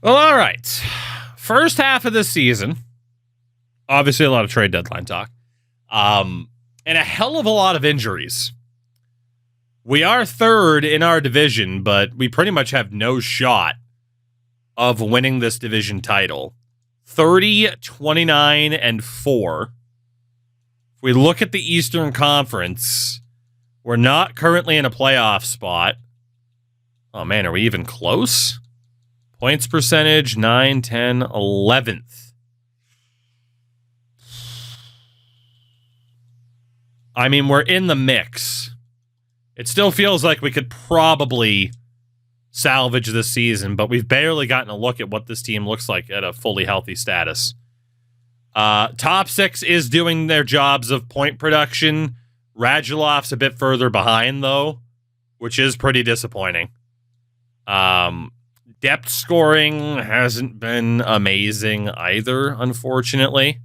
Well, all right. First half of this season, obviously a lot of trade deadline talk, and a hell of a lot of injuries. We are third in our division, but we pretty much have no shot of winning this division title. 30, 29, and 4. If we look at the Eastern Conference, we're not currently in a playoff spot. Oh, man, are we even close? Points percentage, 9, 10, 11th. I mean, we're in the mix. It still feels like we could probably salvage this season, but we've barely gotten a look at what this team looks like at a fully healthy status. Top 6 is doing their jobs of point production. Radulov's a bit further behind, though, which is pretty disappointing. Depth scoring hasn't been amazing either, unfortunately.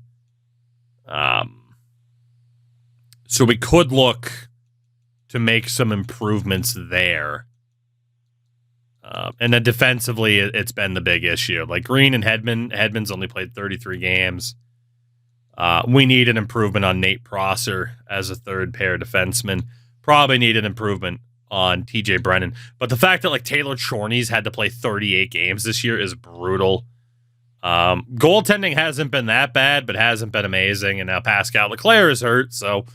So we could look to make some improvements there. And then defensively, it's been the big issue. Like Green and Hedman's only played 33 games. We need an improvement on Nate Prosser as a third pair defenseman. Probably need an improvement on TJ Brennan. But the fact that like Taylor Chorney's had to play 38 games this year is brutal. Goaltending hasn't been that bad, but hasn't been amazing. And now Pascal Leclerc is hurt, so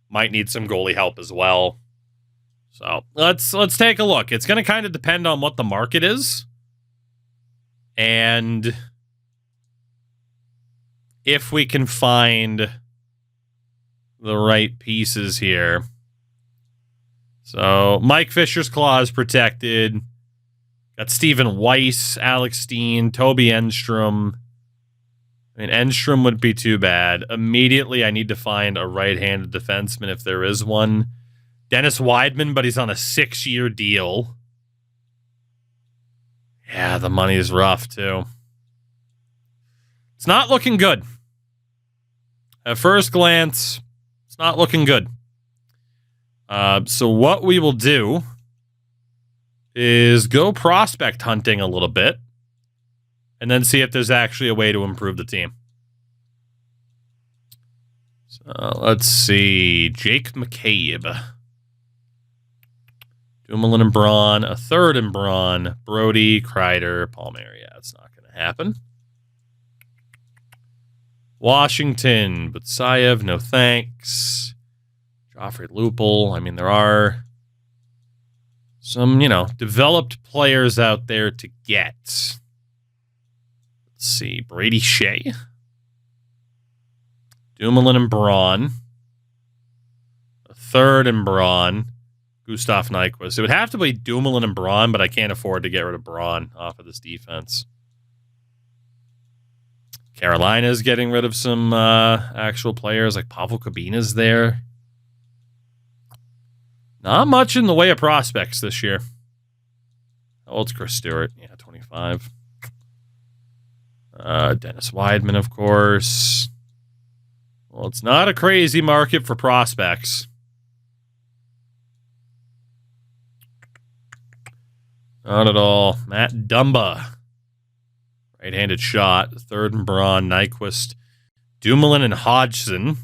might need some goalie help as well. So let's take a look. It's going to kind of depend on what the market is. And if we can find the right pieces here. So Mike Fisher's claw is protected. Got Stephen Weiss, Alex Steen, Toby Enstrom. I mean, Enstrom wouldn't be too bad. Immediately, I need to find a right-handed defenseman if there is one. Dennis Weidman, but he's on a 6-year deal. Yeah, the money is rough, too. It's not looking good. At first glance, it's not looking good. So what we will do is go prospect hunting a little bit and then see if there's actually a way to improve the team. So let's see. Jake McCabe. Dumoulin and Braun. A third in Braun. Brody, Kreider, Palmieri. Yeah, it's not going to happen. Washington. Butsayev, no thanks. Joffrey Lupul. I mean, there are some, developed players out there to get. Let's see. Brady Shea. Dumoulin and Braun. A third in Braun. Gustav Nyquist. It would have to be Dumoulin and Braun, but I can't afford to get rid of Braun off of this defense. Carolina's getting rid of some actual players, like Pavel Kabina's there. Not much in the way of prospects this year. How old's Chris Stewart? Yeah, 25. Dennis Weidman, of course. Well, it's not a crazy market for prospects. Not at all. Matt Dumba. Right-handed shot. Third and Braun, Nyquist. Dumoulin and Hodgson.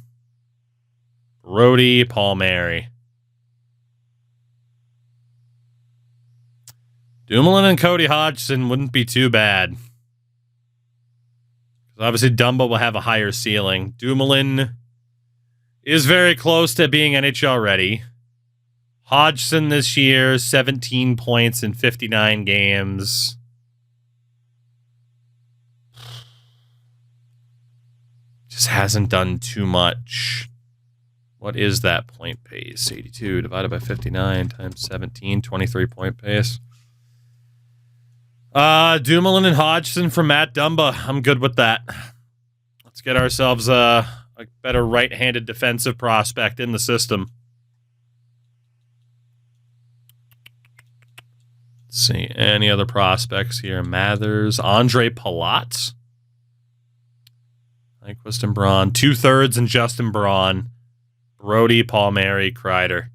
Brody, Palmieri. Dumoulin and Cody Hodgson wouldn't be too bad. Obviously, Dumba will have a higher ceiling. Dumoulin is very close to being NHL ready. Hodgson this year, 17 points in 59 games. Just hasn't done too much. What is that point pace? 82 divided by 59 times 17, 23 point pace. Dumoulin and Hodgson from Matt Dumba. I'm good with that. Let's get ourselves a better right-handed defensive prospect in the system. Let's see. Any other prospects here? Mathers. Andre Palat. Nyquist and Braun. 2/3 and Justin Braun. Brody, Palmieri, Kreider.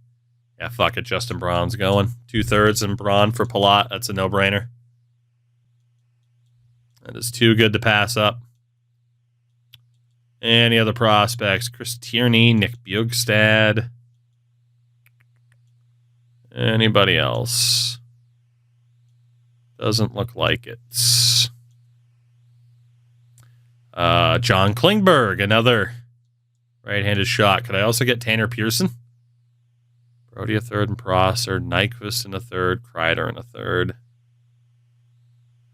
Yeah, fuck it. Justin Braun's going. 2/3 and Braun for Palat. That's a no-brainer. That is too good to pass up. Any other prospects? Chris Tierney, Nick Bjugstad. Anybody else? Doesn't look like it. John Klingberg, another right-handed shot. Could I also get Tanner Pearson? Brody a third and Prosser. Nyquist in a third. Kreider in a third.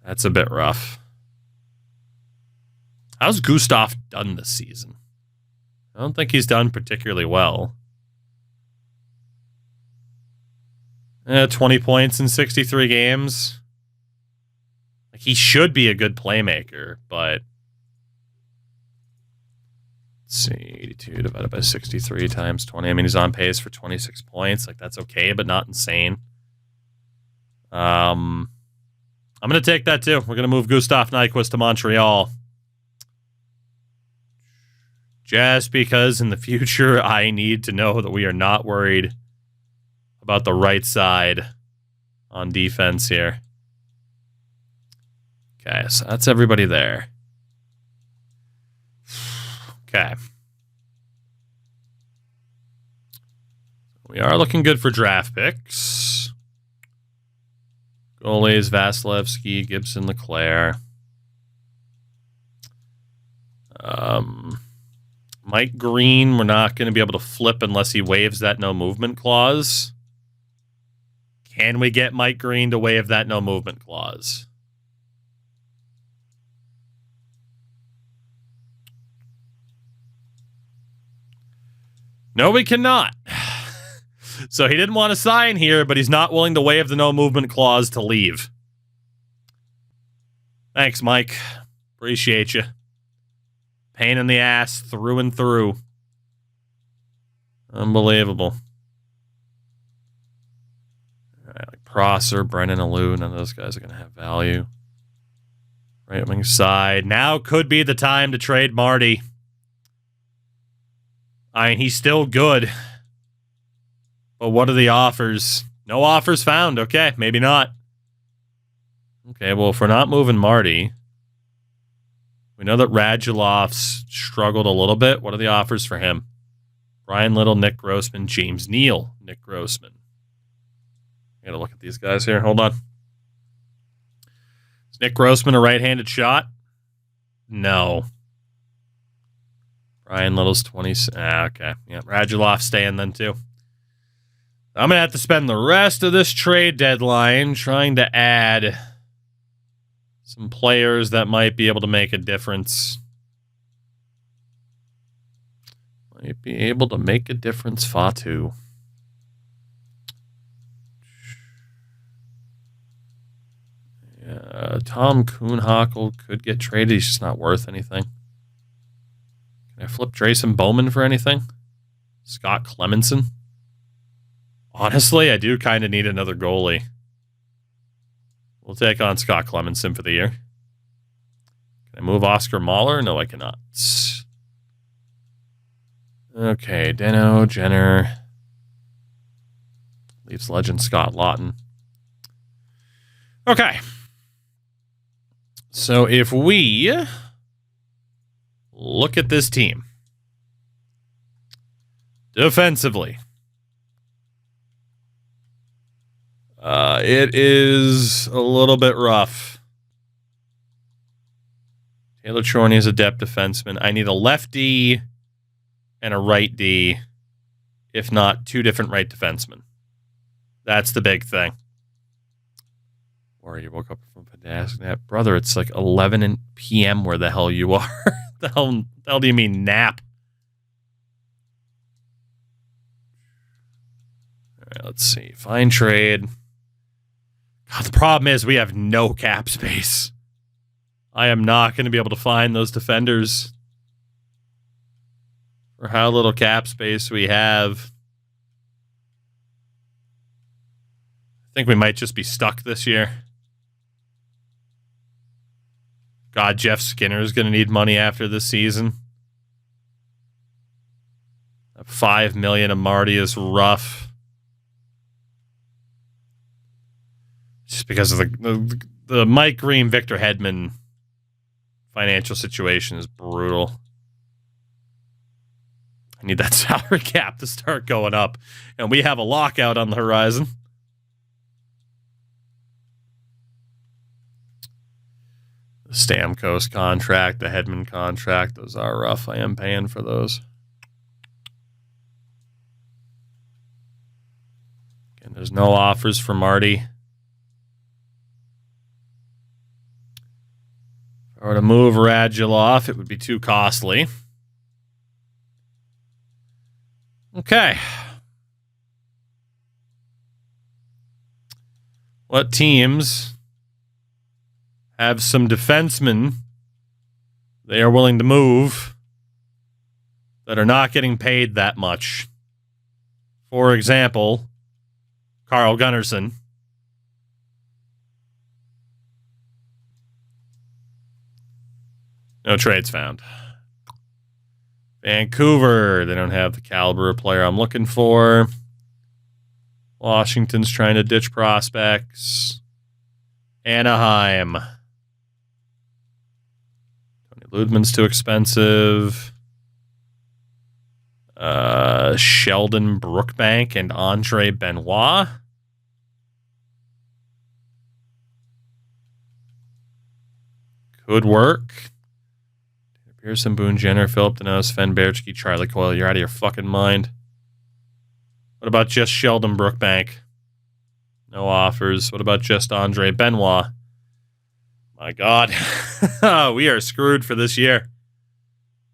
That's a bit rough. How's Gustav done this season? I don't think he's done particularly well. 20 points in 63 games. Like, he should be a good playmaker, but let's see, 82 divided by 63 times 20. I mean, he's on pace for 26 points. Like, that's okay, but not insane. I'm going to take that too. We're going to move Gustav Nyquist to Montreal. Just because in the future I need to know that we are not worried about the right side on defense here. Okay, so that's everybody there. Okay. We are looking good for draft picks. Goalies, Vasilevsky, Gibson, Leclerc. Mike Green, we're not going to be able to flip unless he waives that no movement clause. Can we get Mike Green to waive that no movement clause? No, we cannot. So he didn't want to sign here, but he's not willing to waive the no movement clause to leave. Thanks, Mike. Appreciate you. Pain in the ass through and through. Unbelievable. All right, like Prosser, Brennan, Alou, none of those guys are going to have value. Right wing side. Now could be the time to trade Marty. I mean, he's still good. But what are the offers? No offers found. Okay, maybe not. Okay, well, if we're not moving Marty, we know that Radulov's struggled a little bit. What are the offers for him? Brian Little, Nick Grossman, James Neal, Nick Grossman. I gotta look at these guys here. Hold on. Is Nick Grossman a right-handed shot? No. Brian Little's 20. Okay. Yeah, Radulov staying then too. I'm going to have to spend the rest of this trade deadline trying to add some players that might be able to make a difference. Might be able to make a difference, Fatu. Yeah, Tom Kuhnhackl could get traded. He's just not worth anything. Can I flip Drayson Bowman for anything? Scott Clemenson? Honestly, I do kind of need another goalie. We'll take on Scott Clemenson for the year. Can I move Oscar Mahler? No, I cannot. Okay, Deno, Jenner. Leafs legend Scott Lawton. Okay. So if we look at this team defensively, it is a little bit rough. Taylor Chorney is a depth defenseman. I need a lefty and a right D, if not two different right defensemen. That's the big thing. Or you woke up from a desk nap. Brother, it's like 11 p.m. where the hell you are. the hell do you mean nap? All right, let's see. Fine trade. God, the problem is we have no cap space. I am not going to be able to find those defenders for how little cap space we have. I think we might just be stuck this year. God, Jeff Skinner is going to need money after this season. $5 million of Marty is rough. Just because of the Mike Green, Victor Hedman financial situation is brutal. I need that salary cap to start going up. And we have a lockout on the horizon. The Stamkos contract, the Hedman contract, those are rough. I am paying for those. Again, there's no offers for Marty. If I were to move Radulov, it would be too costly. Okay. What teams have some defensemen they are willing to move that are not getting paid that much? For example, Carl Gunnarsson. No trades found. Vancouver, they don't have the caliber of player I'm looking for. Washington's trying to ditch prospects. Anaheim. Tony Ludman's too expensive. Sheldon Brookbank and Andre Benoit. Could work. Pearson, Boone Jenner, Philip Deneau, Sven Berchke, Charlie Coyle. You're out of your fucking mind. What about just Sheldon Brookbank? No offers. What about just Andre Benoit? My God. We are screwed for this year.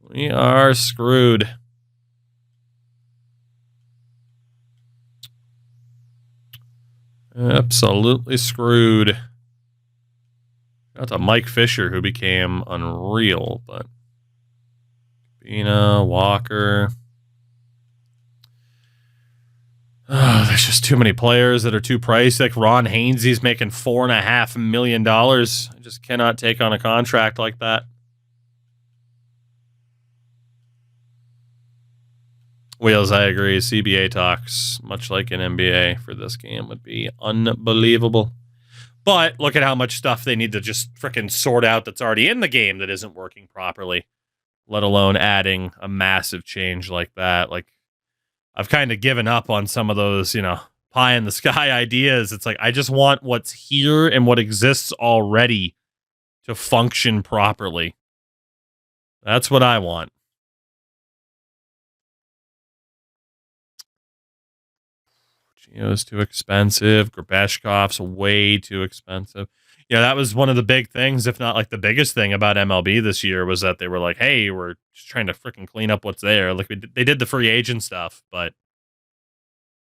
We are screwed. Absolutely screwed. Shout out to Mike Fisher, who became unreal, but Bina, Walker. Oh, there's just too many players that are too pricey. Like Ron Hainsey's making $4.5 million. I just cannot take on a contract like that. Wheels, I agree. CBA talks, much like an NBA for this game, would be unbelievable. But look at how much stuff they need to just freaking sort out that's already in the game that isn't working properly, let alone adding a massive change like that. Like, I've kind of given up on some of those, pie in the sky ideas. It's like, I just want what's here and what exists already to function properly. That's what I want. Gio's too expensive. Grabeshkov's way too expensive. That was one of the big things, if not like the biggest thing about MLB this year, was that they were like, hey, we're just trying to freaking clean up what's there. Like they did the free agent stuff, but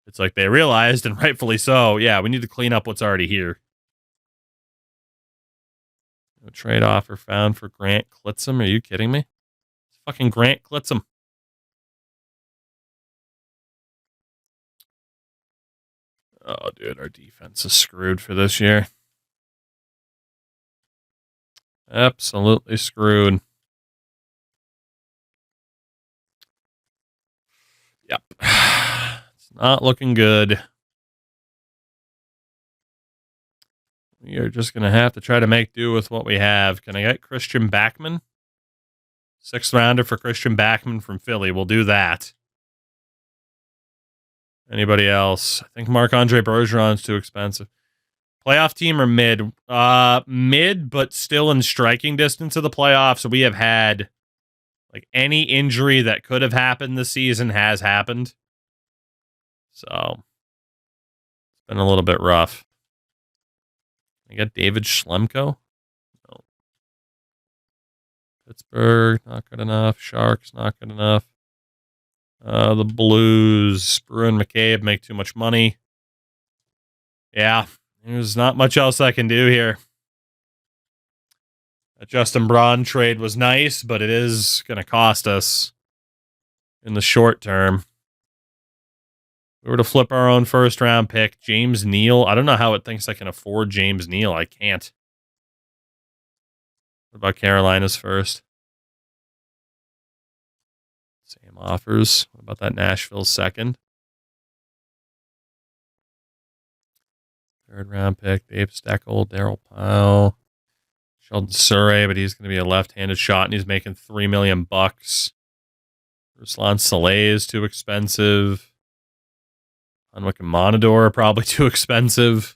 it's like they realized, and rightfully so, yeah, we need to clean up what's already here. No trade offer found for Grant Klitzum. Are you kidding me? It's fucking Grant Klitzum. Oh, dude, our defense is screwed for this year. Absolutely screwed. Yep. It's not looking good. We are just going to have to try to make do with what we have. Can I get Christian Backman? 6th rounder for Christian Backman from Philly. We'll do that. Anybody else? I think Marc-Andre Bergeron's too expensive. Playoff team or mid? Mid, but still in striking distance of the playoffs. So we have had, like, any injury that could have happened this season has happened. So it's been a little bit rough. I got David Schlemko. No. Pittsburgh, not good enough. Sharks, not good enough. The Blues, Bruin McCabe make too much money. Yeah, there's not much else I can do here. That Justin Braun trade was nice, but it is going to cost us in the short term. If we were to flip our own first-round pick, James Neal. I don't know how it thinks I can afford James Neal. I can't. What about Carolina's first? Same offers. What about that Nashville's second? 3rd round pick, Dave Steckel, Darryl Powell, Sheldon Surrey, but he's going to be a left-handed shot, and he's making $3 million. Ruslan Saleh is too expensive. Unwick and Monador are probably too expensive.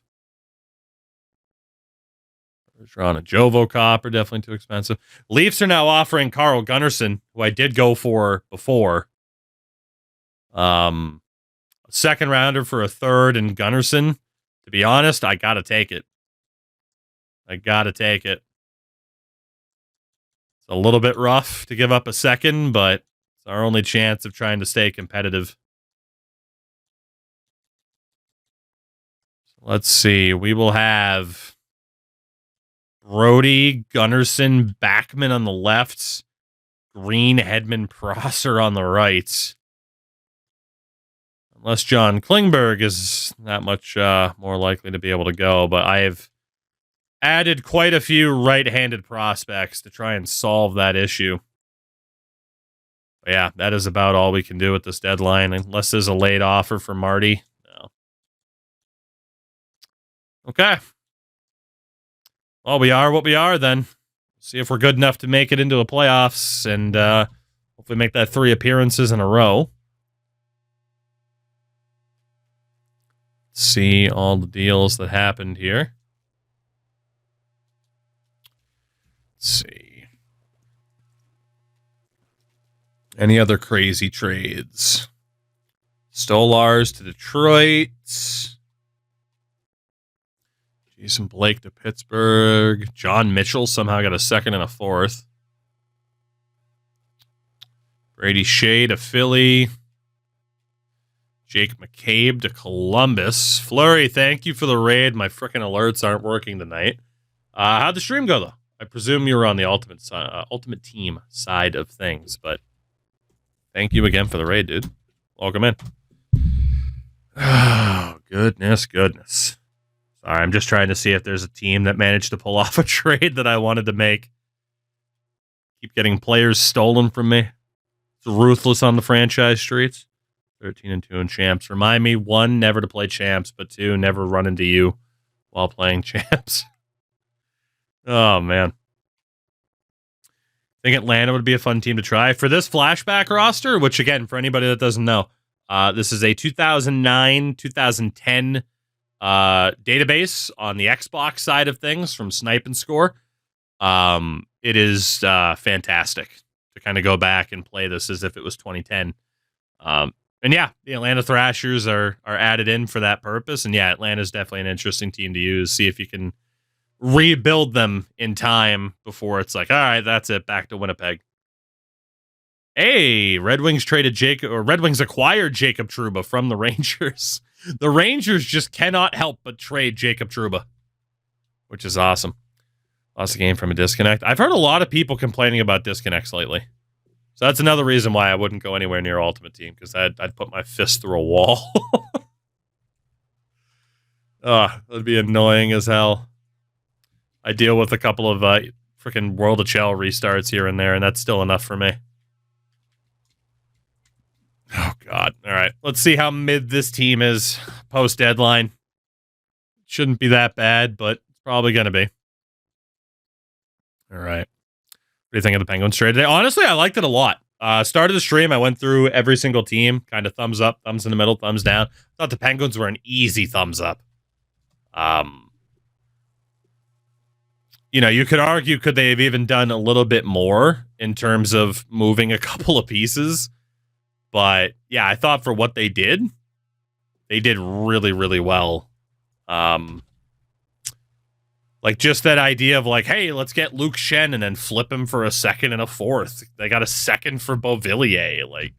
Bergeron and Jovocop are definitely too expensive. Leafs are now offering Carl Gunnarsson, who I did go for before. A second rounder for a third and Gunnarsson. To be honest, I got to take it. It's a little bit rough to give up a second, but it's our only chance of trying to stay competitive. So let's see. We will have Brody, Gunnarsson, Backman on the left, Green, Hedman, Prosser on the right. Unless John Klingberg is that much more likely to be able to go, but I have added quite a few right-handed prospects to try and solve that issue. But yeah, that is about all we can do at this deadline, unless there's a late offer for Marty. No. Okay. Well, we are what we are then. See if we're good enough to make it into the playoffs and hopefully make that 3 appearances in a row. See all the deals that happened here. Let's see. Any other crazy trades? Stolars to Detroit. Jason Blake to Pittsburgh. John Mitchell somehow got a second and a fourth. Brady Shea to Philly. Jake McCabe to Columbus. Flurry, thank you for the raid. My frickin' alerts aren't working tonight. How'd the stream go, though? I presume you were on the ultimate team side of things, but thank you again for the raid, dude. Welcome in. Oh, goodness. Sorry, I'm just trying to see if there's a team that managed to pull off a trade that I wanted to make. Keep getting players stolen from me. It's ruthless on the franchise streets. 13-2 in champs. Remind me, 1, never to play champs, but 2, never run into you while playing champs. Oh, man. I think Atlanta would be a fun team to try. For this flashback roster, which, again, for anybody that doesn't know, this is a 2009, 2010 database on the Xbox side of things from Snipe and Score. It is fantastic to kind of go back and play this as if it was 2010. And yeah, the Atlanta Thrashers are added in for that purpose. And yeah, Atlanta's definitely an interesting team to use. See if you can rebuild them in time before it's like, all right, that's it, back to Winnipeg. Hey, Red Wings acquired Jacob Trouba from the Rangers. The Rangers just cannot help but trade Jacob Trouba, which is awesome. Lost a game from a disconnect. I've heard a lot of people complaining about disconnects lately. So that's another reason why I wouldn't go anywhere near Ultimate Team, because I'd put my fist through a wall. That'd be annoying as hell. I deal with a couple of freaking World of Chell restarts here and there, and that's still enough for me. Oh, God. All right. Let's see how mid this team is post-deadline. Shouldn't be that bad, but it's probably going to be. All right. What do you think of the Penguins trade today? Honestly, I liked it a lot. Started the stream, I went through every single team, kind of thumbs up, thumbs in the middle, thumbs down. Thought the Penguins were an easy thumbs up. You could argue, could they have even done a little bit more in terms of moving a couple of pieces? But yeah, I thought for what they did really, really well. Like, just that idea of, like, hey, let's get Luke Shen and then flip him for a second and a fourth. They got a second for Beauvillier. Like,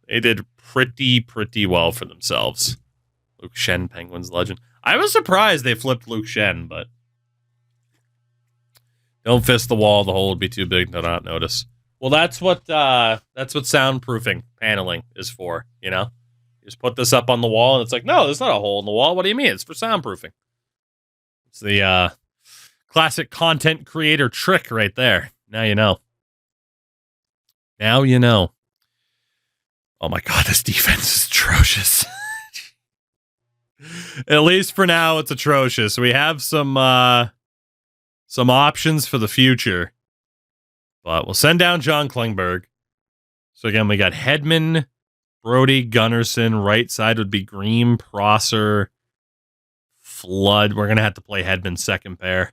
they did pretty well for themselves. Luke Shen, Penguins legend. I was surprised they flipped Luke Shen, but don't fist the wall. The hole would be too big to not notice. Well, that's what soundproofing paneling is for, you know? You just put this up on the wall, and it's like, no, there's not a hole in the wall. What do you mean? It's for soundproofing. It's the classic content creator trick right there. Now you know. Now you know. Oh my God, this defense is atrocious. At least for now, it's atrocious. We have some some options for the future. But we'll send down John Klingberg. So again, we got Hedman, Brody, Gunnarsson. Right side would be Green, Prosser, Flood. We're going to have to play Hedman second pair.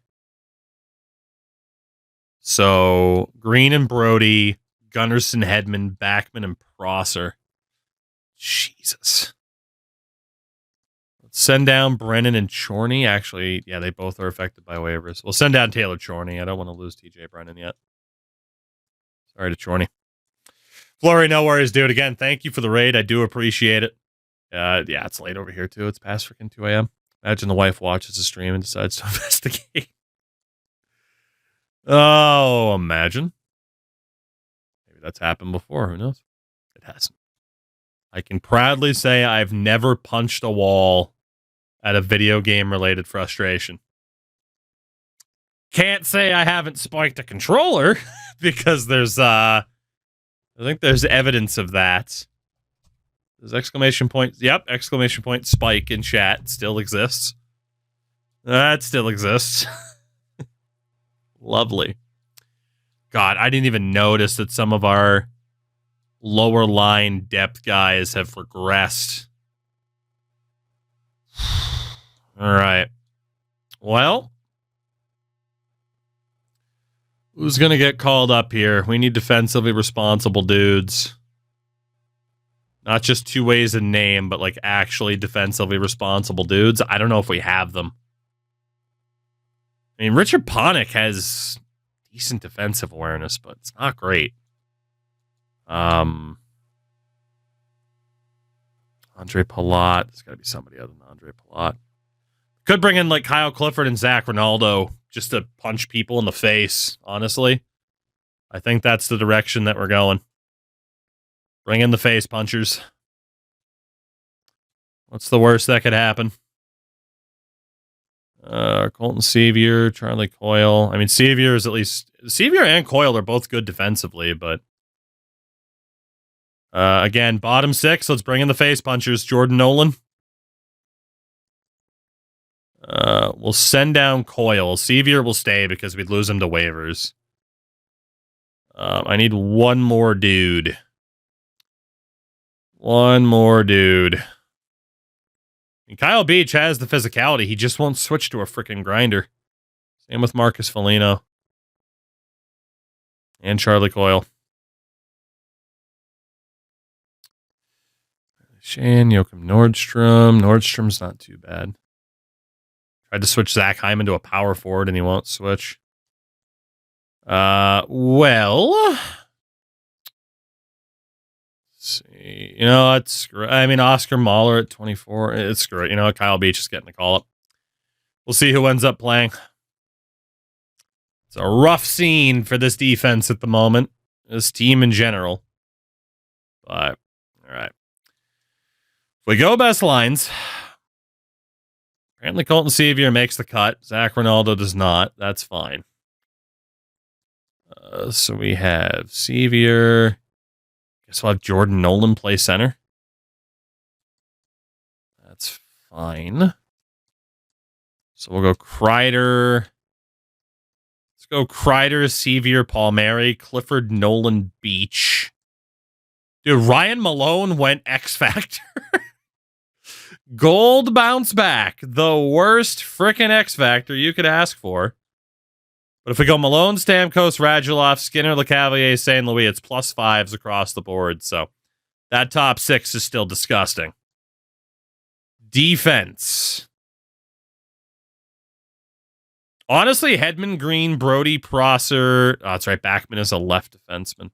So Green and Brody, Gunnarsson, Hedman, Backman, and Prosser. Jesus. Let's send down Brennan and Chorney. Actually, yeah, they both are affected by waivers. We'll send down Taylor Chorney. I don't want to lose TJ Brennan yet. Sorry to Chorney. Flurry, no worries, dude. Again, thank you for the raid. I do appreciate it. Yeah, it's late over here, too. It's past freaking 2 a.m. Imagine the wife watches the stream and decides to investigate. Oh, imagine. Maybe that's happened before. Who knows? It hasn't. I can proudly say I've never punched a wall at a video game-related frustration. Can't say I haven't spiked a controller because there's, I think there's evidence of that. There's exclamation point. Yep, exclamation point spike in chat still exists. That still exists. Lovely. God, I didn't even notice that some of our lower line depth guys have regressed. All right. Well, who's going to get called up here? We need defensively responsible dudes. Not just two ways in name, but like actually defensively responsible dudes. I don't know if we have them. I mean, Richard Panik has decent defensive awareness, but it's not great. Andre Palat. There's got to be somebody other than Andre Palat. Could bring in like Kyle Clifford and Zach Ronaldo just to punch people in the face, honestly. I think that's the direction that we're going. Bring in the face punchers. What's the worst that could happen? Colton Sevier, Charlie Coyle. I mean, Sevier is at least... Sevier and Coyle are both good defensively, but... again, bottom six. Let's bring in the face punchers. Jordan Nolan. We'll send down Coyle. Sevier will stay because we'd lose him to waivers. I need one more dude. One more dude. And Kyle Beach has the physicality. He just won't switch to a freaking grinder. Same with Marcus Foligno. And Charlie Coyle. Shane, Joachim Nordstrom. Nordstrom's not too bad. Tried to switch Zach Hyman to a power forward and he won't switch. Well... See, you know, it's great. I mean, Oscar Mahler at 24. It's great. You know, Kyle Beach is getting the call up. We'll see who ends up playing. It's a rough scene for this defense at the moment. This team in general. But, all right. If we go best lines. Apparently Colton Sevier makes the cut. Zach Ronaldo does not. That's fine. So we have Sevier. Guess we'll have Jordan Nolan play center. That's fine. So we'll go Kreider. Let's go Kreider, Sevier, Palmieri, Clifford, Nolan, Beach. Dude, Ryan Malone went X Factor. Gold bounce back. The worst frickin' X Factor you could ask for. But if we go Malone, Stamkos, Radulov, Skinner, LeCavalier, St. Louis, it's +5s across the board. So that top six is still disgusting. Defense. Honestly, Hedman, Green, Brody, Prosser. Oh, that's right. Backman is a left defenseman.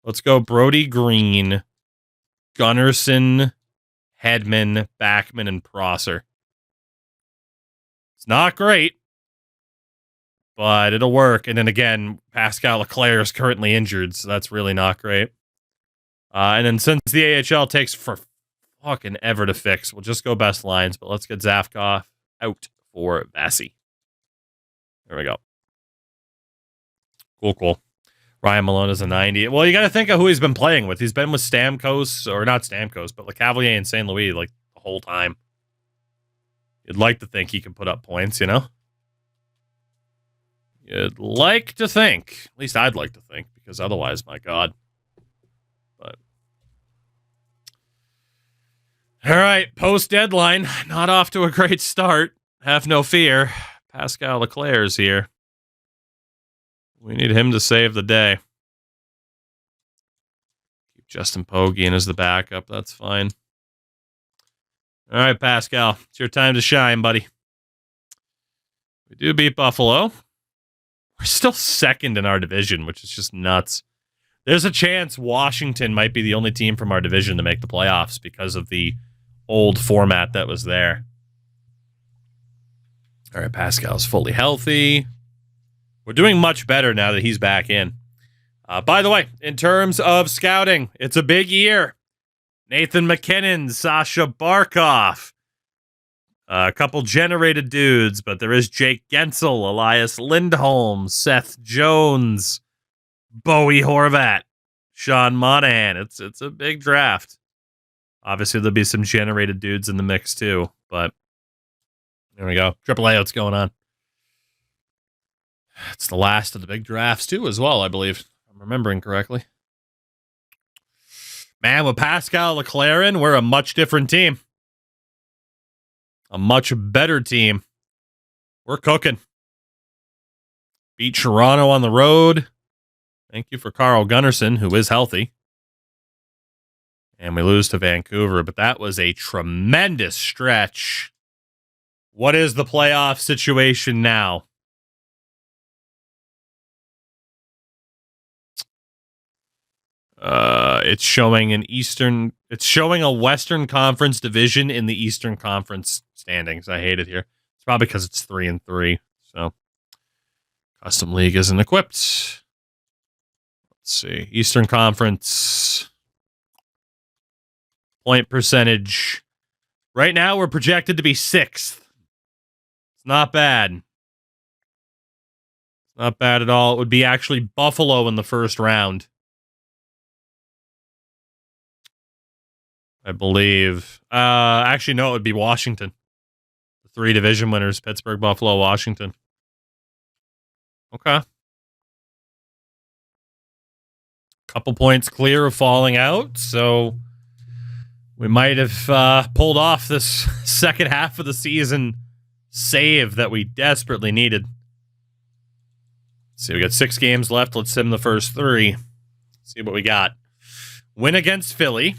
Let's go Brody, Green, Gunnarsson, Hedman, Backman, and Prosser. It's not great. But it'll work. And then again, Pascal Leclerc is currently injured, so that's really not great. And then since the AHL takes for fucking ever to fix, we'll just go best lines. But let's get Zafkov out for Vassy. There we go. Cool. Ryan Malone is a 90. Well, you got to think of who he's been playing with. He's been with Stamkos, or not Stamkos, but LeCavalier and St. Louis like the whole time. You'd like to think he can put up points, you know? You'd like to think. At least I'd like to think, because otherwise, my God. But all right, post-deadline. Not off to a great start. Have no fear. Pascal Leclerc's here. We need him to save the day. Keep Justin Pogge as the backup. That's fine. All right, Pascal. It's your time to shine, buddy. We do beat Buffalo. We're still second in our division, which is just nuts. There's a chance Washington might be the only team from our division to make the playoffs because of the old format that was there. All right, Pascal's fully healthy. We're doing much better now that he's back in. By the way, in terms of scouting, it's a big year. Nathan McKinnon, Sasha Barkov, a couple generated dudes, but there is Jake Gensel, Elias Lindholm, Seth Jones, Bowie Horvat, Sean Monahan. It's a big draft. Obviously, there'll be some generated dudes in the mix too, but there we go. AAA, what's going on? It's the last of the big drafts too, as well, I believe. If I'm remembering correctly. Man, with Pascal Leclerc in, we're a much different team. A much better team. We're cooking. Beat Toronto on the road. Thank you for Carl Gunnarsson, who is healthy. And we lose to Vancouver, but that was a tremendous stretch. What is the playoff situation now? It's showing a Western Conference division in the Eastern Conference standings. I hate it here. It's probably because it's 3-3. So Custom League isn't equipped. Let's see. Eastern Conference point percentage. Right now we're projected to be 6th. It's not bad. Not bad at all. It would be actually Buffalo in the first round, I believe. Actually, no, it would be Washington. The 3 division winners, Pittsburgh, Buffalo, Washington. Okay. Couple points clear of falling out, so we might have pulled off this second half of the season save that we desperately needed. Let's see, we got 6 games left. Let's sim the first 3. See what we got. Win against Philly.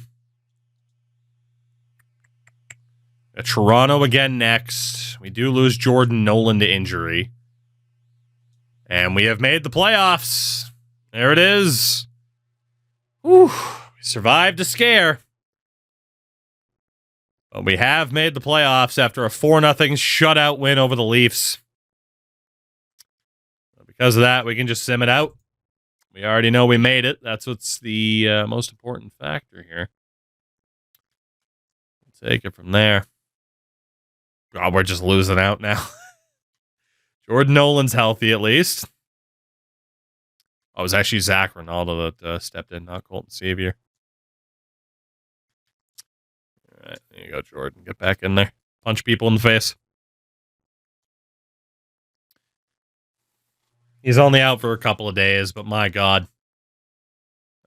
Toronto again next. We do lose Jordan Nolan to injury. And we have made the playoffs. There it is. Whew. We survived a scare. But we have made the playoffs after a 4-0 shutout win over the Leafs. Because of that, we can just sim it out. We already know we made it. That's what's the most important factor here. We'll take it from there. Oh, we're just losing out now. Jordan Nolan's healthy at least. Oh, it was actually Zach Ronaldo that stepped in, not Colton Sevier. All right, there you go, Jordan. Get back in there. Punch people in the face. He's only out for a couple of days, but my God.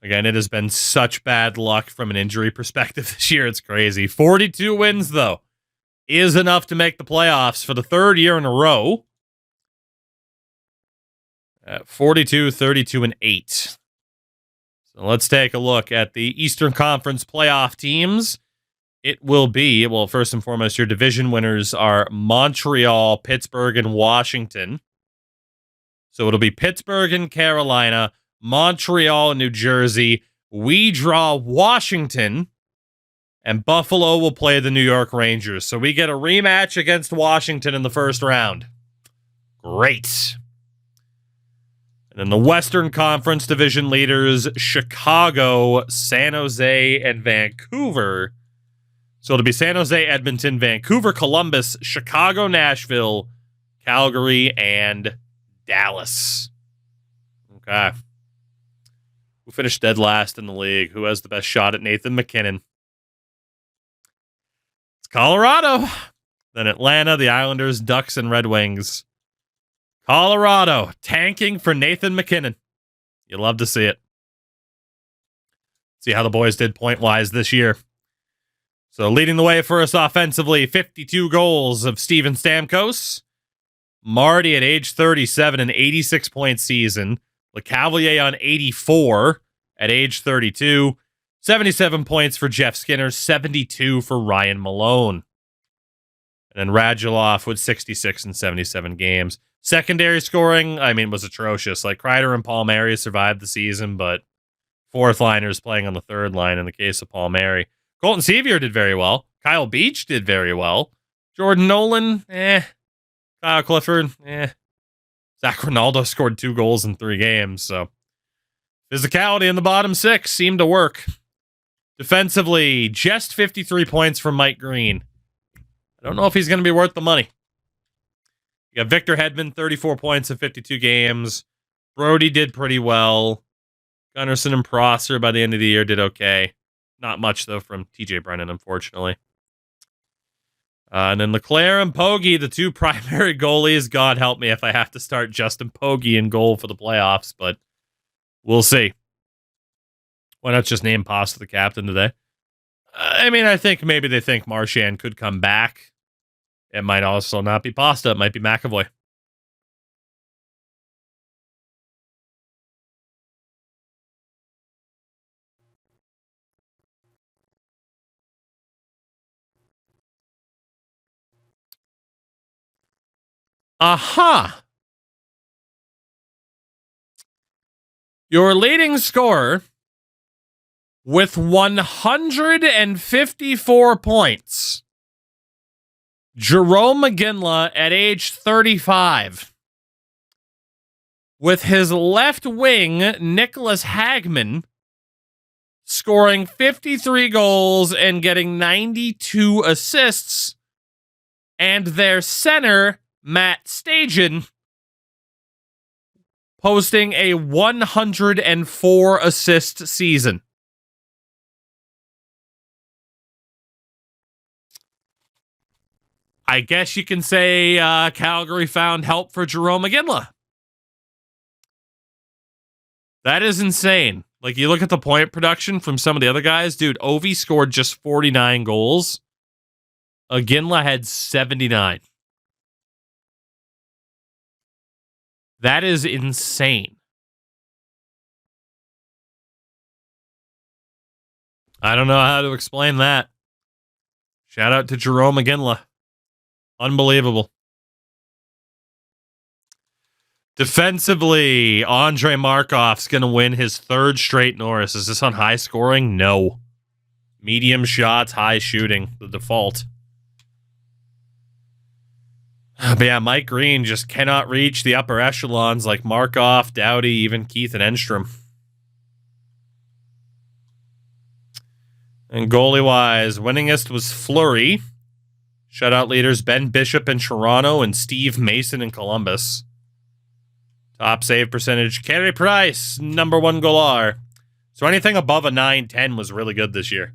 Again, it has been such bad luck from an injury perspective this year. It's crazy. 42 wins, though, is enough to make the playoffs for the 3rd year in a row. At 42, 32, and 8. So let's take a look at the Eastern Conference playoff teams. It will be, well, first and foremost, your division winners are Montreal, Pittsburgh, and Washington. So it'll be Pittsburgh and Carolina, Montreal and New Jersey. We draw Washington, and Buffalo will play the New York Rangers. So we get a rematch against Washington in the first round. Great. And then the Western Conference division leaders, Chicago, San Jose, and Vancouver. So it'll be San Jose, Edmonton, Vancouver, Columbus, Chicago, Nashville, Calgary, and Dallas. Okay. Who finished dead last in the league? Who has the best shot at Nathan McKinnon? It's Colorado. Then Atlanta, the Islanders, Ducks, and Red Wings. Colorado tanking for Nathan MacKinnon. You love to see it. See how the boys did point-wise this year. So leading the way for us offensively, 52 goals of Steven Stamkos. Marty at age 37, an 86-point season. LeCavalier on 84 at age 32. 77 points for Jeff Skinner, 72 for Ryan Malone. And then Radulov with 66 and 77 games. Secondary scoring, was atrocious. Like, Kreider and Palmieri survived the season, but fourth liners playing on the third line in the case of Palmieri. Colton Sevier did very well. Kyle Beach did very well. Jordan Nolan, Kyle Clifford, Zach Ronaldo scored 2 goals in 3 games, so physicality in the bottom 6 seemed to work. Defensively, just 53 points from Mike Green. I don't know if he's going to be worth the money. You got Victor Hedman, 34 points in 52 games. Brody did pretty well. Gunnarsson and Prosser by the end of the year did okay. Not much, though, from TJ Brennan, unfortunately. And then Leclerc and Pogge, the 2 primary goalies. God help me if I have to start Justin Pogge in goal for the playoffs, but we'll see. Why not just name Pasta the captain today? I think maybe they think Marchand could come back. It might also not be Pasta. It might be McAvoy. Aha! Your leading scorer with 154 points, Jerome McGinley at age 35. With his left wing, Nicholas Hagman, scoring 53 goals and getting 92 assists. And their center, Matt Stajan, posting a 104 assist season. I guess you can say Calgary found help for Jerome McGinley. That is insane. Like, you look at the point production from some of the other guys. Dude, Ovi scored just 49 goals. McGinley had 79. That is insane. I don't know how to explain that. Shout out to Jerome McGinley. Unbelievable. Defensively, Andrei Markov's going to win his 3rd straight Norris. Is this on high scoring? No. Medium shots, high shooting, the default. But yeah, Mike Green just cannot reach the upper echelons like Markov, Doughty, even Keith and Enstrom. And goalie-wise, winningest was Fleury. Shutout leaders, Ben Bishop in Toronto and Steve Mason in Columbus. Top save percentage, Carey Price, number 1 goaler. So anything above a 9-10 was really good this year.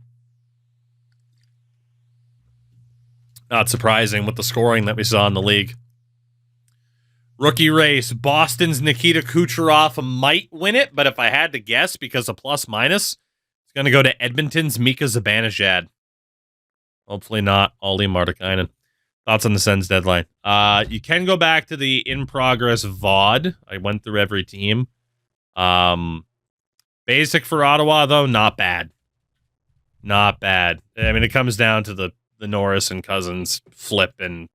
Not surprising with the scoring that we saw in the league. Rookie race, Boston's Nikita Kucherov might win it, but if I had to guess, because of plus-minus, it's going to go to Edmonton's Mika Zibanejad. Hopefully not Olli Martikainen. Thoughts on the Sens deadline? You can go back to the in-progress VOD. I went through every team. Basic for Ottawa, though, not bad. Not bad. It comes down to the Norris and Cousins flip and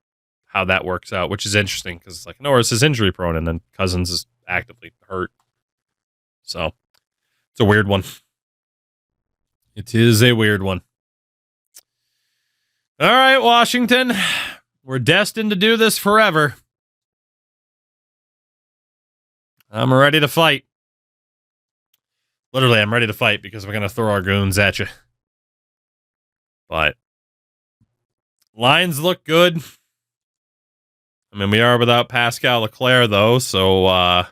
how that works out, which is interesting because Norris is injury prone and then Cousins is actively hurt. So it's a weird one. It is a weird one. All right, Washington. We're destined to do this forever. I'm ready to fight. Literally, I'm ready to fight because we're going to throw our goons at you. But lines look good. We are without Pascal Leclerc, though, so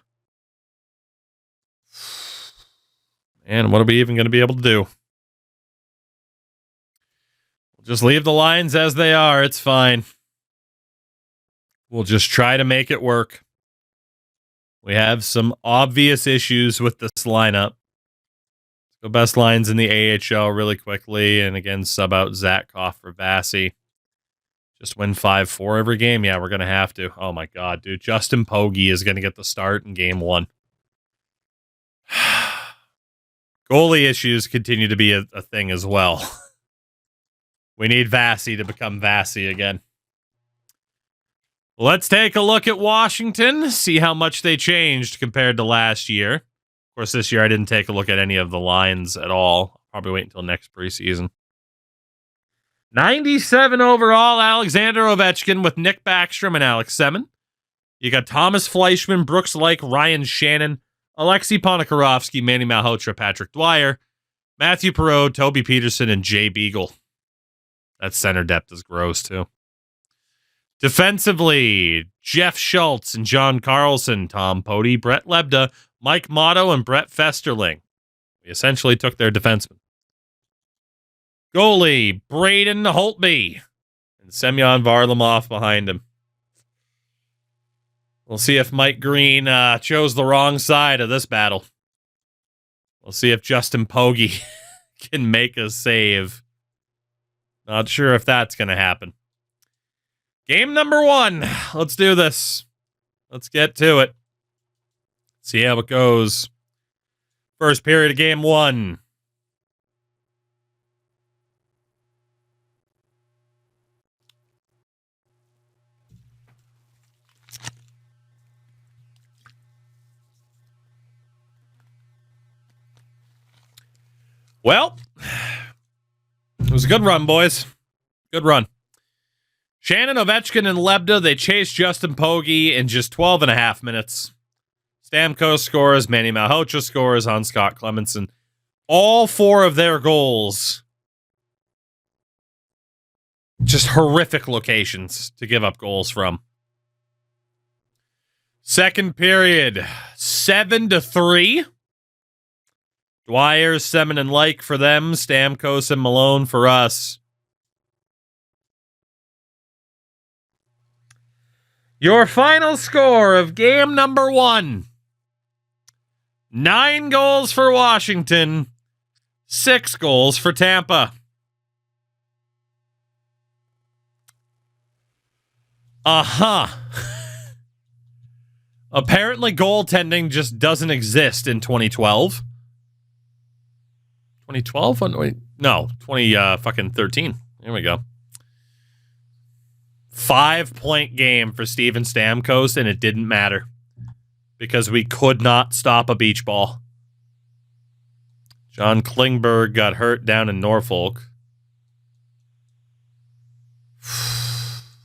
man, what are we even going to be able to do? We'll just leave the lines as they are. It's fine. We'll just try to make it work. We have some obvious issues with this lineup. So best lines in the AHL really quickly. And again, sub out Zatkoff for Vasi. Just win 5-4 every game? Yeah, we're going to have to. Oh my God, dude. Justin Pogge is going to get the start in game 1. Goalie issues continue to be a thing as well. We need Vasi to become Vasi again. Let's take a look at Washington, see how much they changed compared to last year. Of course, this year I didn't take a look at any of the lines at all. I'll probably wait until next preseason. 97 overall, Alexander Ovechkin with Nick Backstrom and Alex Semin. You got Thomas Fleischman, Brooks Lake, Ryan Shannon, Alexei Ponikarovsky, Manny Malhotra, Patrick Dwyer, Matthew Perreault, Toby Peterson, and Jay Beagle. That center depth is gross, too. Defensively, Jeff Schultz and John Carlson, Tom Poti, Brett Lebda, Mike Motto, and Brett Festerling. We essentially took their defensemen. Goalie, Braden Holtby, and Semyon Varlamov behind him. We'll see if Mike Green chose the wrong side of this battle. We'll see if Justin Pogge can make a save. Not sure if that's going to happen. Game number 1. Let's do this. Let's get to it. See how it goes. First period of game 1. Well, it was a good run, boys. Good run. Shannon, Ovechkin, and Lebda, they chased Justin Pogge in just 12 and a half minutes. Stamkos scores, Manny Malhotra scores on Scott Clemenson. All 4 of their goals, just horrific locations to give up goals from. Second period, 7-3. Dwyer, Semin, and Like for them. Stamkos and Malone for us. Your final score of game number 1. 9 goals for Washington. 6 goals for Tampa. Apparently goaltending just doesn't exist in 2012. 2012? No, 2013. Here we go. 5-point game for Steven Stamkos, and it didn't matter because we could not stop a beach ball. John Klingberg got hurt down in Norfolk. Is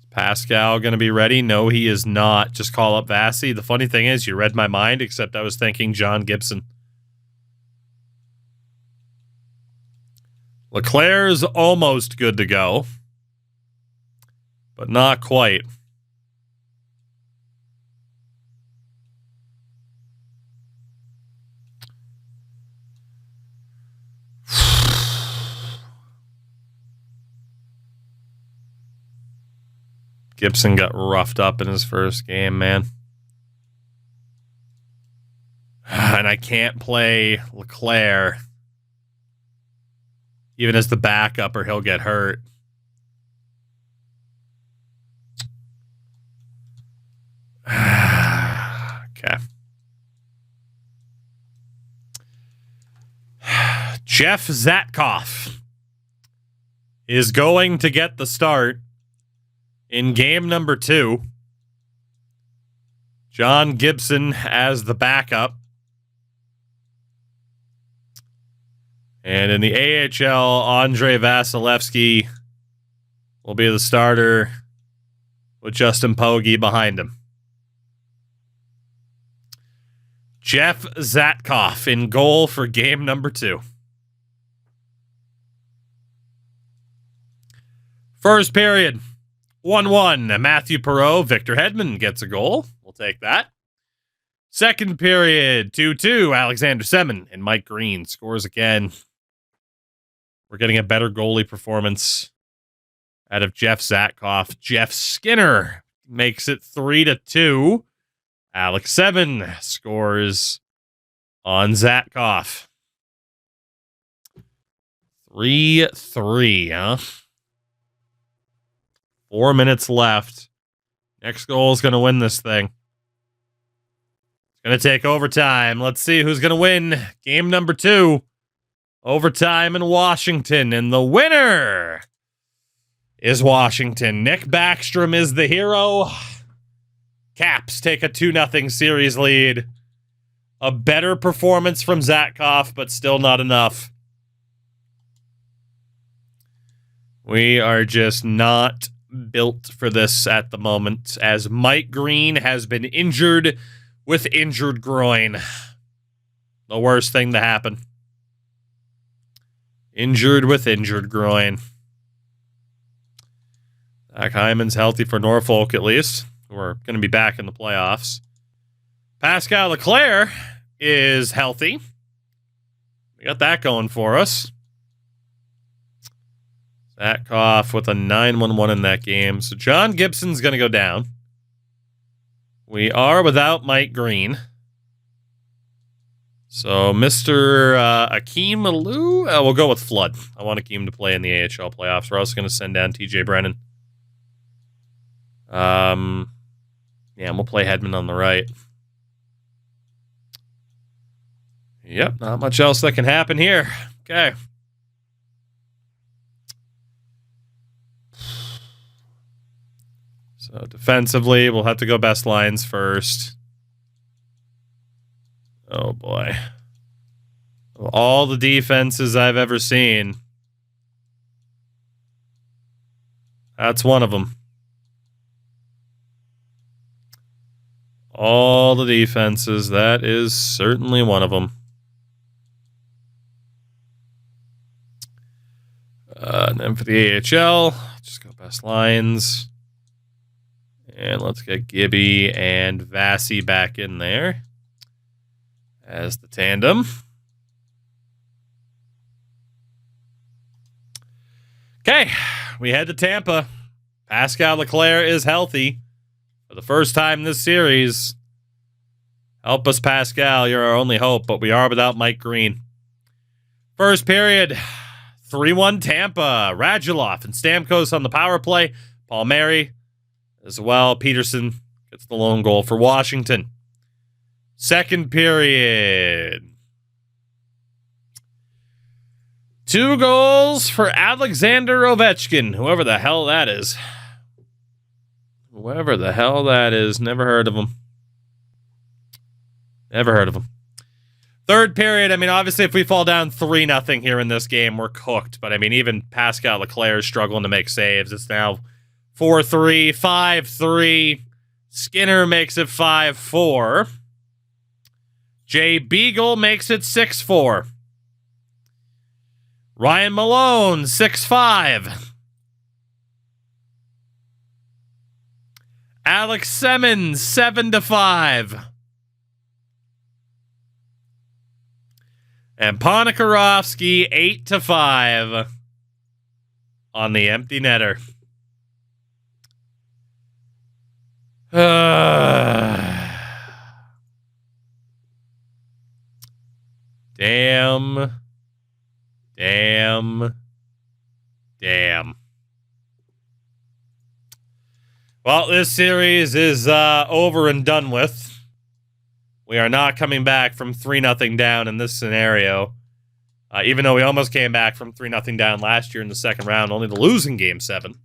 Pascal going to be ready? No, he is not. Just call up Vasi. The funny thing is, you read my mind, except I was thinking John Gibson. LeClair's almost good to go, but not quite. Gibson got roughed up in his first game, man. And I can't play LeClair even as the backup or he'll get hurt. Okay. Jeff Zatkoff is going to get the start in game number 2. John Gibson as the backup. And in the AHL, Andrei Vasilevsky will be the starter with Justin Pogge behind him. Jeff Zatkoff in goal for game number 2. First period, 1-1. Matthew Perreault, Victor Hedman gets a goal. We'll take that. Second period, 2-2. Alexander Semin and Mike Green scores again. We're getting a better goalie performance out of Jeff Zatkoff. Jeff Skinner makes it 3-2. Alex 7 scores on Zatkov. 3-3, huh? 4 minutes left. Next goal is going to win this thing. It's going to take overtime. Let's see who's going to win game number 2. Overtime in Washington. And the winner is Washington. Nick Backstrom is the hero. Caps take a 2-0 series lead. A better performance from Zatkov, but still not enough. We are just not built for this at the moment, as Mike Green has been injured with injured groin. The worst thing to happen. Injured with injured groin. Zach Hyman's healthy for Norfolk, at least. We're going to be back in the playoffs. Pascal Leclerc is healthy. We got that going for us. Zatkov with a 9-1-1 in that game. So John Gibson's going to go down. We are without Mike Green. So Mr. Akeem Alou, we'll go with Flood. I want Akeem to play in the AHL playoffs. We're also going to send down TJ Brennan. Yeah, and we'll play Hedman on the right. Yep, not much else that can happen here. Okay. So defensively, we'll have to go best lines first. Oh boy. Of all the defenses I've ever seen, that's one of them. All the defenses, that is certainly one of them. And then for the AHL, just go best lines. And let's get Gibby and Vassy back in there as the tandem. Okay, we head to Tampa. Pascal Leclerc is healthy for the first time this series. Help us, Pascal. You're our only hope, but we are without Mike Green. First period, 3-1 Tampa. Radulov and Stamkos on the power play. Palmieri as well. Peterson gets the lone goal for Washington. Second period. 2 goals for Alexander Ovechkin. Whoever the hell that is. Whoever the hell that is. Never heard of him. Never heard of him. Third period, I mean, obviously, if we fall down 3-0 here in this game, we're cooked. But, I mean, even Pascal Leclerc is struggling to make saves. It's now 4-3, 5-3. Skinner makes it 5-4. Jay Beagle makes it 6-4. Ryan Malone, 6-5. Alex Simmons, 7-5. And Ponikarovsky, 8-5 on the empty netter. Damn. Well, this series is over and done with. We are not coming back from 3-0 down in this scenario. Even though we almost came back from 3-0 down last year in the second round, only to lose in Game 7.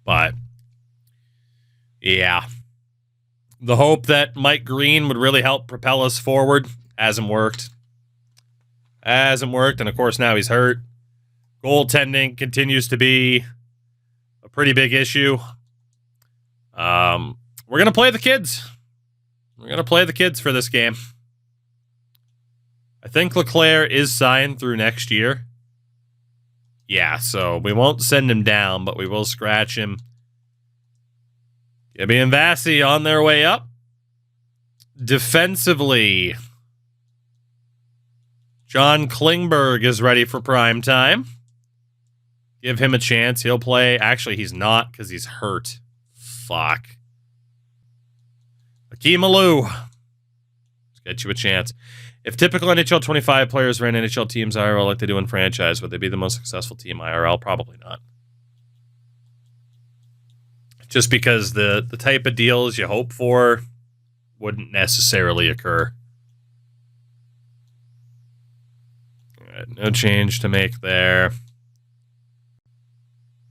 But, yeah. The hope that Mike Green would really help propel us forward hasn't worked. Hasn't worked, and of course now he's hurt. Goaltending continues to be a pretty big issue. We're going to play the kids. We're going to play the kids for this game. I think Leclerc is signed through next year. Yeah, so we won't send him down, but we will scratch him. Gibby and Vassy on their way up. Defensively, John Klingberg is ready for prime time. Give him a chance. He'll play. Actually, he's not because he's hurt. Fuck. Hakeem Alou. Let's get you a chance. If typical NHL 25 players ran NHL teams IRL like they do in franchise, would they be the most successful team IRL? Probably not. Just because the type of deals you hope for wouldn't necessarily occur. All right, no change to make there.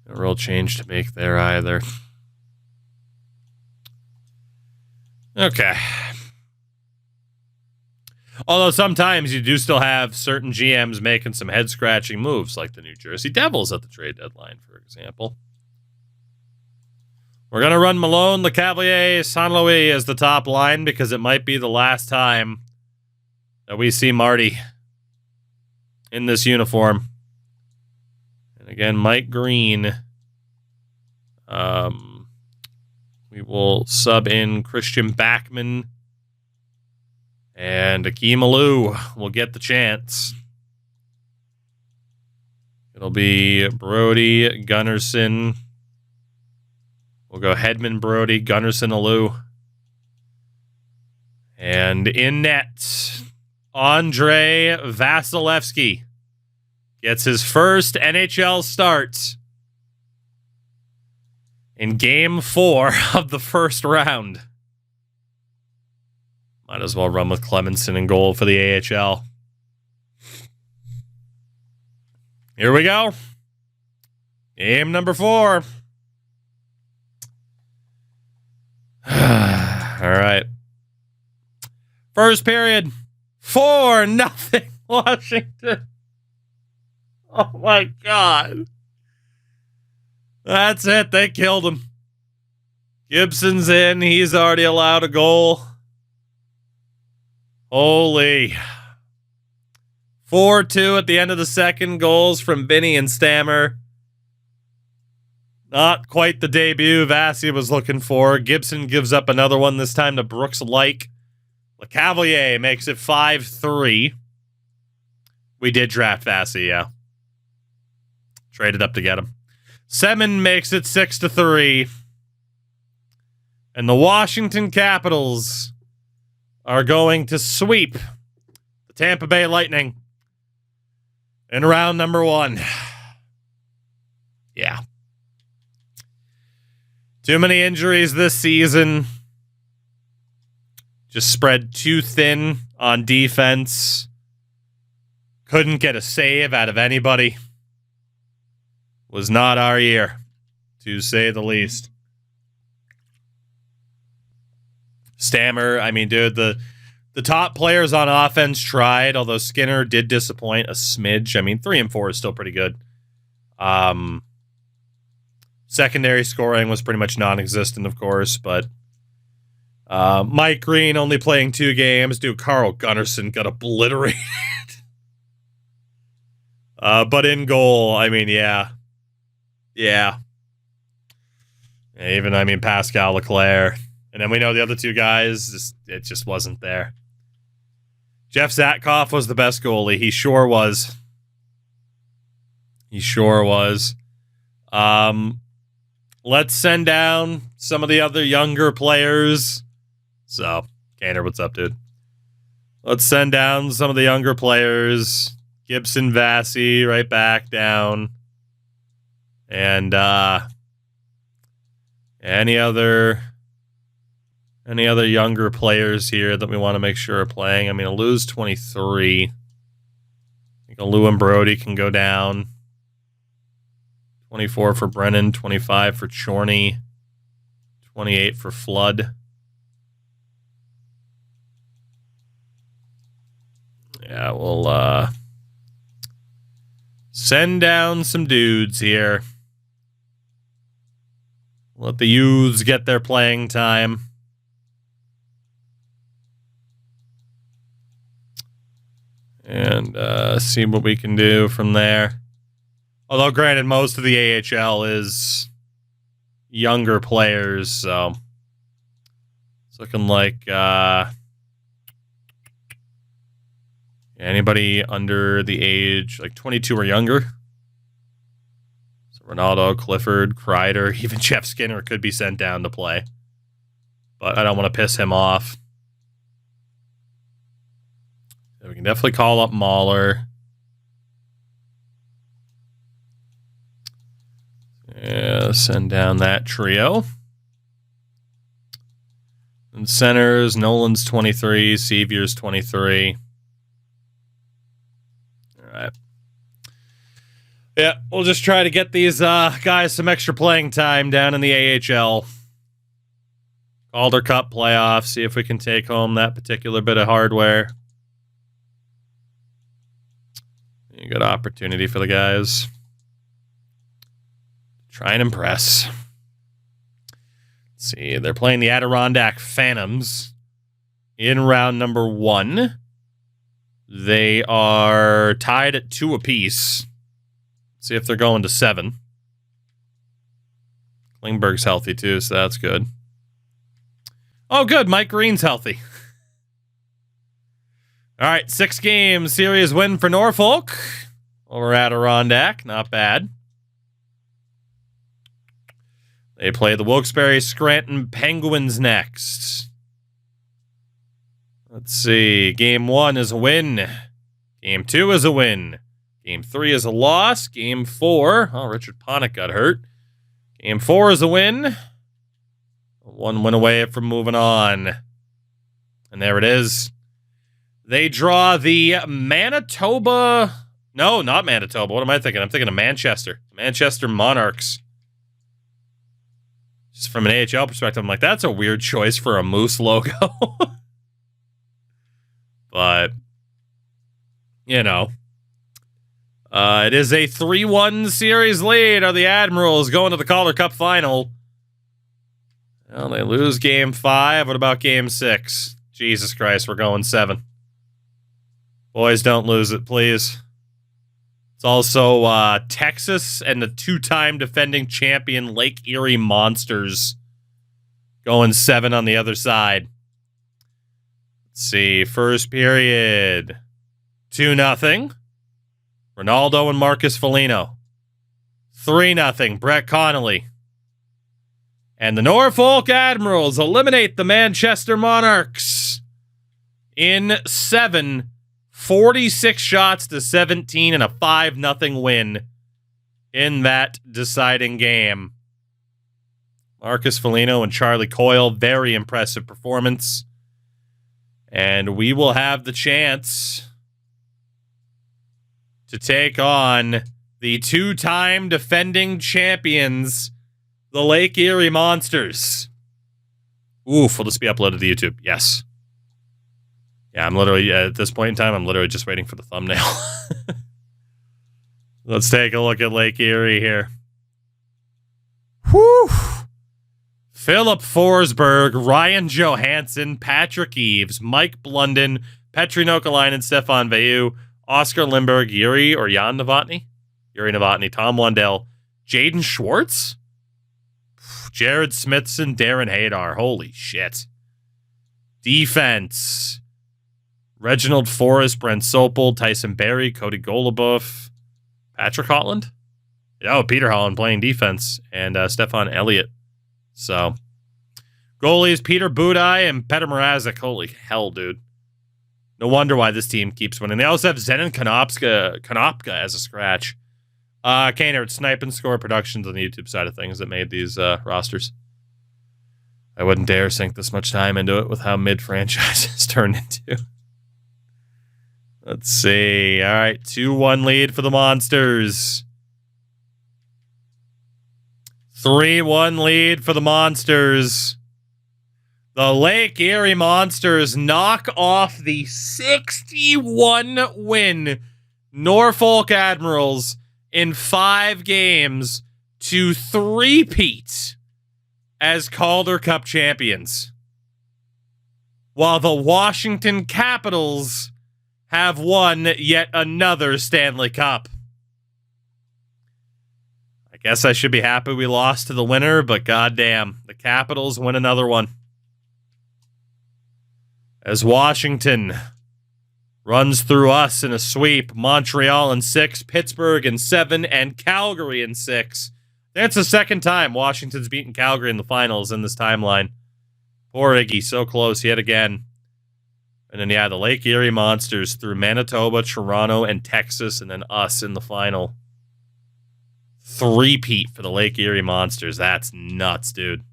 No real change to make there either. Okay. Although sometimes you do still have certain GMs making some head-scratching moves, like the New Jersey Devils at the trade deadline, for example. We're going to run Malone, LeCavalier, San Luis as the top line because it might be the last time that we see Marty in this uniform. And again, Mike Green. We will sub in Christian Backman. And Hakeem Alou will get the chance. It'll be Brody, Gunnarsson. We'll go Hedman, Brody, Gunnarsson, Alou. And in net, Andre Vasilevsky gets his first NHL start in Game 4 of the first round. Might as well run with Clemenson in goal for the AHL. Here we go. Game number 4. All right. First period. 4-0 Washington. Oh my God. That's it. They killed him. Gibson's in. He's already allowed a goal. Holy. 4-2 at the end of the second. Goals from Vinny and Stammer. Not quite the debut Vasi was looking for. Gibson gives up another one, this time to Brooks Like. LeCavalier makes it 5-3. We did draft Vasi, yeah. Traded up to get him. Semin makes it 6-3. And the Washington Capitals are going to sweep the Tampa Bay Lightning in round number 1. Yeah. Too many injuries this season. Just spread too thin on defense. Couldn't get a save out of anybody. Was not our year, to say the least. Stammer, I mean, dude, the top players on offense tried, although Skinner did disappoint a smidge. I mean, 3 and 4 is still pretty good. Secondary scoring was pretty much non-existent, of course, but Mike Green only playing 2 games. Dude, Carl Gunnarsson got obliterated. But in goal, I mean, yeah. Even, I mean, Pascal Leclerc. And then we know the other 2 guys, it just wasn't there. Jeff Zatkoff was the best goalie. He sure was. Let's send down some of the other younger players. So, Gainer, what's up, dude? Let's send down some of the younger players. Gibson, Vasi, right back down. And any other younger players here that we want to make sure are playing? I mean, Alou's 23. I think Alou and Brody can go down. 24 for Brennan, 25 for Chorney, 28 for Flood. Yeah, we'll send down some dudes here. Let the youths get their playing time. And see what we can do from there. Although, granted, most of the AHL is younger players, so it's looking like anybody under the age, like 22 or younger. So Ronaldo, Clifford, Kreider, even Jeff Skinner could be sent down to play. but I don't want to piss him off. So we can definitely call up Mahler. Yeah, send down that trio. And centers, Nolan's 23, Sevier's 23. All right. Yeah, we'll just try to get these guys some extra playing time down in the AHL. Calder Cup playoffs, see if we can take home that particular bit of hardware. A good opportunity for the guys. Try and impress. Let's see, they're playing the Adirondack Phantoms in round number 1. They are tied at 2 apiece. See if they're going to 7. Klingberg's healthy too, so that's good. Oh, good. Mike Green's healthy. All right, 6-game series win for Norfolk over Adirondack. Not bad. They play the Wilkes-Barre Scranton Penguins next. Let's see. Game 1 is a win. Game 2 is a win. Game 3 is a loss. Game 4. Oh, Richard Panik got hurt. Game 4 is a win. 1 win away from moving on. And there it is. They draw the Manitoba... No, not Manitoba. What am I thinking? I'm thinking of Manchester. Manchester Monarchs. Just from an AHL perspective, I'm like, that's a weird choice for a Moose logo. But, you know. It is a 3-1 series lead. Are the Admirals going to the Calder Cup final? Well, they lose game 5. What about game 6? Jesus Christ, we're going 7. Boys, don't lose it, please. It's also Texas and the 2-time defending champion Lake Erie Monsters going 7 on the other side. Let's see. First period. 2-0. Ronaldo and Marcus Foligno. 3-0. Brett Connolly. And the Norfolk Admirals eliminate the Manchester Monarchs in 7. 46 shots to 17 and a 5-0 win in that deciding game. Marcus Foligno and Charlie Coyle, very impressive performance. And we will have the chance to take on the 2-time defending champions, the Lake Erie Monsters. Oof, will this be uploaded to YouTube? Yes. Yeah, I'm literally, at this point in time, I'm literally just waiting for the thumbnail. Let's take a look at Lake Erie here. Whew. Philip Forsberg, Ryan Johansson, Patrick Eves, Mike Blunden, Petri Nokalainen, Stefan Veilleux, Oscar Lindberg, Yuri Novotny, Tom Lundell, Jaden Schwartz, Jared Smithson, Darren Hadar. Holy shit. Defense. Reginald Forrest, Brent Sopel, Tyson Berry, Cody Goluboff, Patrick Holland. Oh, Peter Holland playing defense, and Stefan Elliott. So, goalies, Peter Budaj and Petr Mrazek. Holy hell, dude. No wonder why this team keeps winning. They also have Zenon Konopka as a scratch. Kaner, Snipe and Score Productions on the YouTube side of things that made these rosters. I wouldn't dare sink this much time into it with how mid-franchise has turned into. Let's see. All right, 2-1 lead for the Monsters. 3-1 lead for the Monsters. The Lake Erie Monsters knock off the 61-win Norfolk Admirals in 5 games to three-peat as Calder Cup champions. While the Washington Capitals have won yet another Stanley Cup. I guess I should be happy we lost to the winner, but goddamn, the Capitals win another one. As Washington runs through us in a sweep, Montreal in 6, Pittsburgh in 7, and Calgary in 6. That's the second time Washington's beaten Calgary in the finals in this timeline. Poor Iggy, so close yet again. And then, the Lake Erie Monsters through Manitoba, Toronto, and Texas, and then us in the final. Three-peat for the Lake Erie Monsters. That's nuts, dude.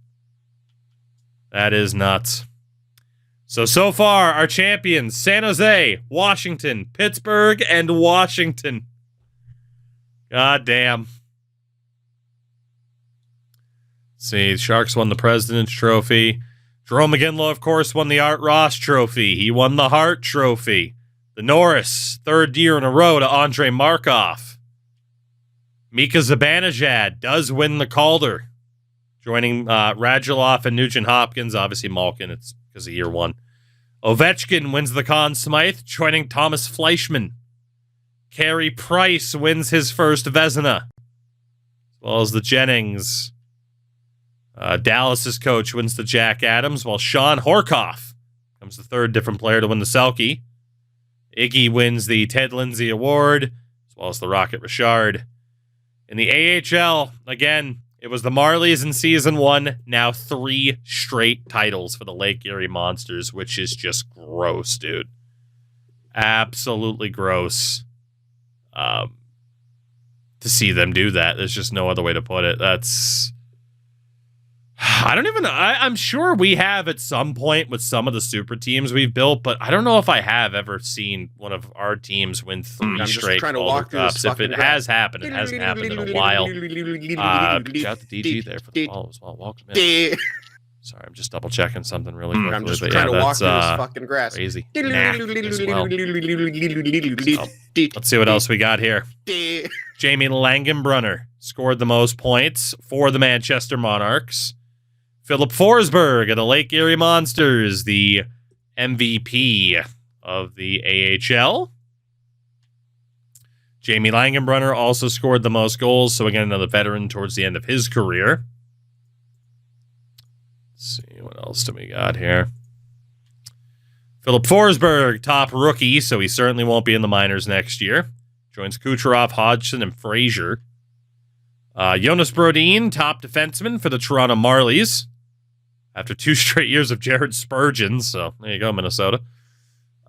That is nuts. So far, our champions, San Jose, Washington, Pittsburgh, and Washington. God damn. See, Sharks won the President's Trophy. Jerome McGinley, of course, won the Art Ross Trophy. He won the Hart Trophy. The Norris, third year in a row to Andrei Markov. Mika Zibanejad does win the Calder, joining Radulov and Nugent Hopkins. Obviously, Malkin, it's because of year one. Ovechkin wins the Conn Smythe, joining Thomas Fleischmann. Carey Price wins his first Vezina, as well as the Jennings. Dallas's coach wins the Jack Adams, while Sean Horkoff becomes the third different player to win the Selke. Iggy wins the Ted Lindsay Award, as well as the Rocket Richard. In the AHL, again, it was the Marlies in Season 1, now 3 straight titles for the Lake Erie Monsters, which is just gross, dude. Absolutely gross. To see them do that, there's just no other way to put it. I don't even know. I'm sure we have at some point with some of the super teams we've built, but I don't know if I have ever seen one of our teams win 3 straight Calder Cups. If it has happened, it hasn't happened in a while. Shout out to DG there for the follow as well. Welcome in. Sorry, I'm just double checking something really quickly. I'm just trying to walk through this fucking grass. Crazy. Nah, as well. Let's see what else we got here. Jamie Langenbrunner scored the most points for the Manchester Monarchs. Philip Forsberg of the Lake Erie Monsters, the MVP of the AHL. Jamie Langenbrunner also scored the most goals, so again, another veteran towards the end of his career. Let's see, what else do we got here? Philip Forsberg, top rookie, so he certainly won't be in the minors next year. Joins Kucherov, Hodgson, and Frazier. Jonas Brodin, top defenseman for the Toronto Marlies. After 2 straight years of Jared Spurgeon, so there you go, Minnesota.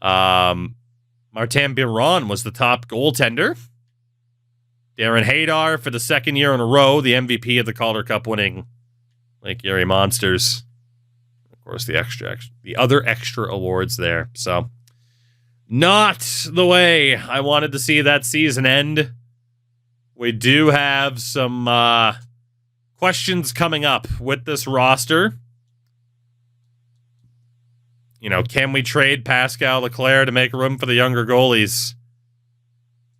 Martin Biron was the top goaltender. Darren Haydar for the 2nd year in a row, the MVP of the Calder Cup winning Lake Erie Monsters. Of course, the other extra awards there. So, not the way I wanted to see that season end. We do have some questions coming up with this roster. You know, can we trade Pascal Leclerc to make room for the younger goalies?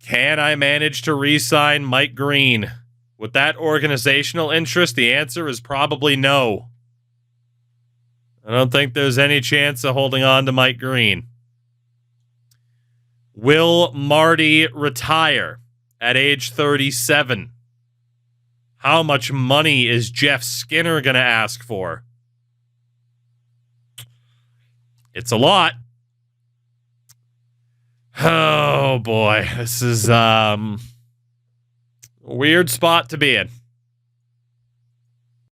Can I manage to re-sign Mike Green? With that organizational interest, the answer is probably no. I don't think there's any chance of holding on to Mike Green. Will Marty retire at age 37? How much money is Jeff Skinner going to ask for? It's a lot. Oh, boy. This is a weird spot to be in.